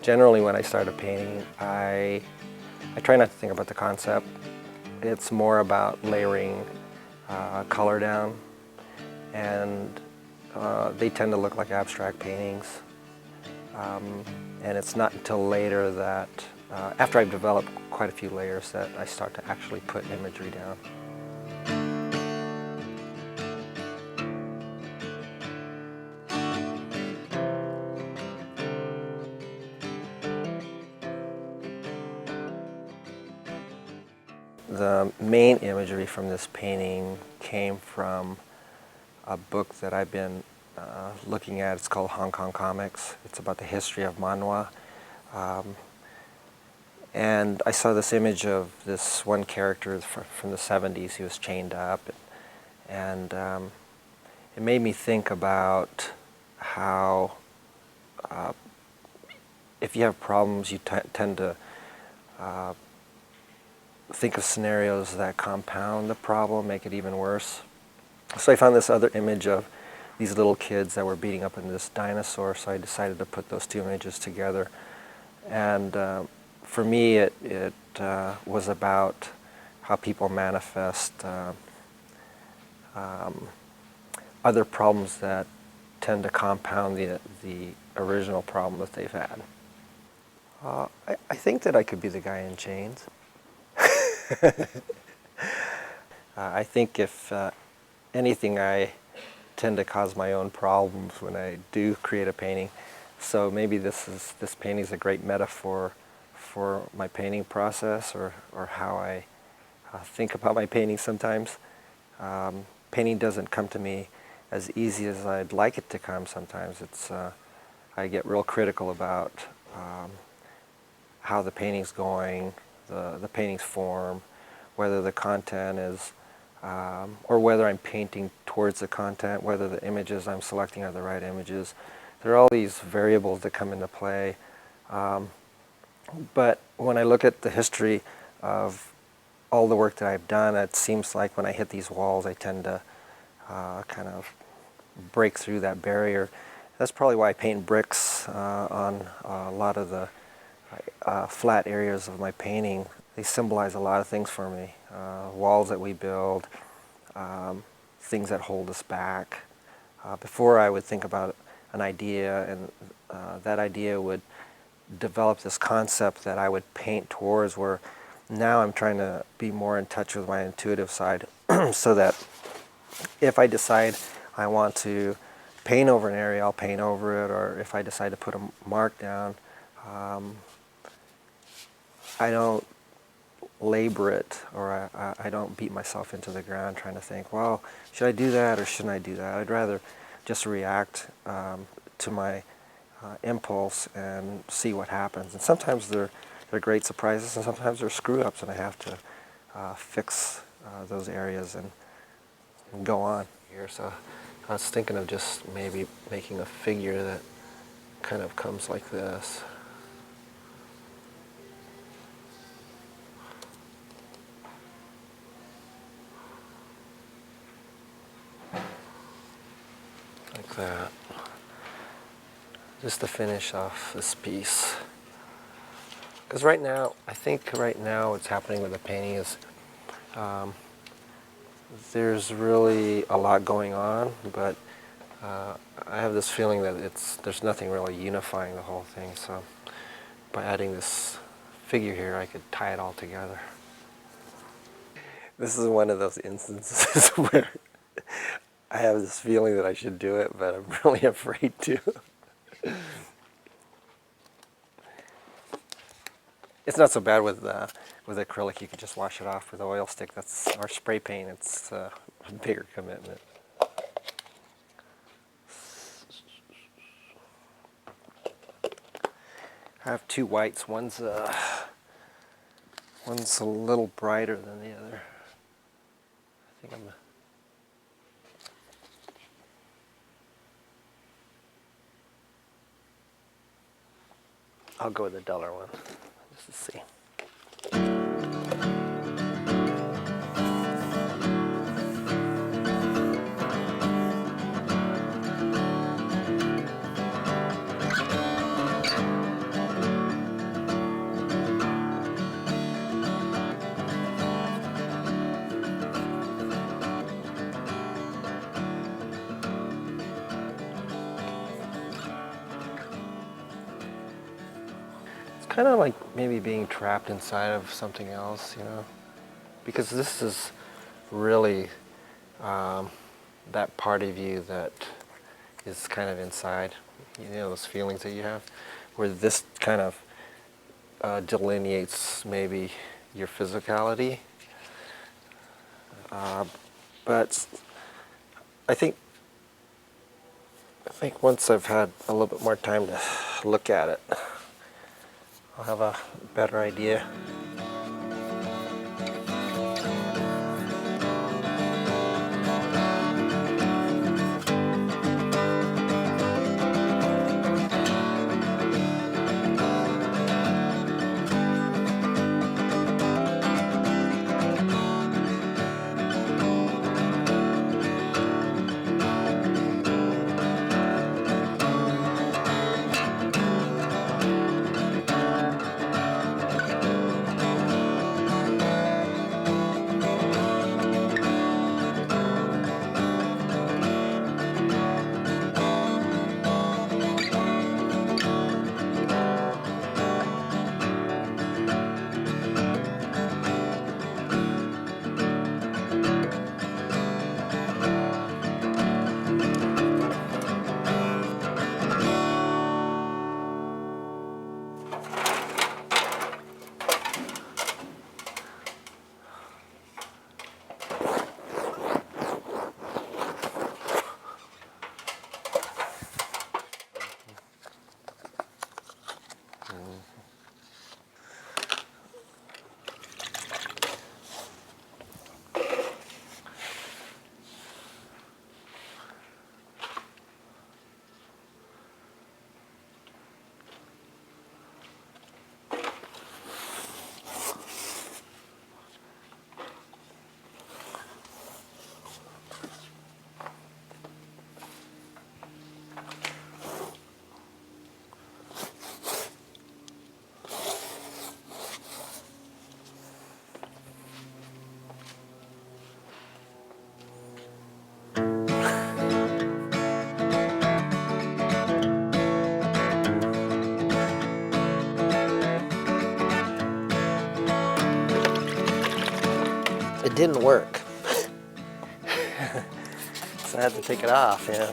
Generally, when I start a painting, I try not to think about the concept. It's more about layering color down, and they tend to look like abstract paintings. And it's not until later that, after I've developed quite a few layers, that I start to actually put imagery down. The main imagery from this painting came from a book that I've been looking at. It's called Hong Kong Comics. It's about the history of manhwa. And I saw this image of this one character from the 70s. He was chained up, and it made me think about how if you have problems, you tend to think of scenarios that compound the problem, make it even worse. So I found this other image of these little kids that were beating up in this dinosaur, so I decided to put those two images together. And for me, it was about how people manifest other problems that tend to compound the original problem that they've had. I think that I could be the guy in chains. I think if anything, I tend to cause my own problems when I do create a painting. So maybe this painting is a great metaphor for my painting process, or how I think about my painting sometimes. Painting doesn't come to me as easy as I'd like it to come sometimes. I get real critical about how the painting's going, the painting's form, whether the content is, or whether I'm painting towards the content, whether the images I'm selecting are the right images. There are all these variables that come into play. But when I look at the history of all the work that I've done, it seems like when I hit these walls, I tend to kind of break through that barrier. That's probably why I paint bricks on a lot of the flat areas of my painting. They symbolize a lot of things for me. Walls that we build, things that hold us back. Before I would think about an idea, and that idea would develop this concept that I would paint towards, where now I'm trying to be more in touch with my intuitive side so that if I decide I want to paint over an area, I'll paint over it, or if I decide to put a mark down, I don't labor it, or I don't beat myself into the ground trying to think, well, should I do that or shouldn't I do that? I'd rather just react to my impulse and see what happens. And sometimes they're great surprises, and sometimes they're screw-ups, and I have to fix those areas and go on here. So I was thinking of just maybe making a figure that kind of comes like this. Like that. Just to finish off this piece. Because right now, I think right now what's happening with the painting is there's really a lot going on, but I have this feeling that there's nothing really unifying the whole thing. So by adding this figure here, I could tie it all together. This is one of those instances where I have this feeling that I should do it, but I'm really afraid to. It's not so bad with acrylic. You can just wash it off with an oil stick. That's our spray paint. It's a bigger commitment. I have two whites. One's a little brighter than the other. I think I'll go with the duller one, just to see. kind of like maybe being trapped inside of something else, you know, because this is really that part of you that is kind of inside, you know, those feelings that you have, where this kind of delineates maybe your physicality. But I think once I've had a little bit more time to look at it, I'll have a better idea. It didn't work. So I had to take it off, yeah.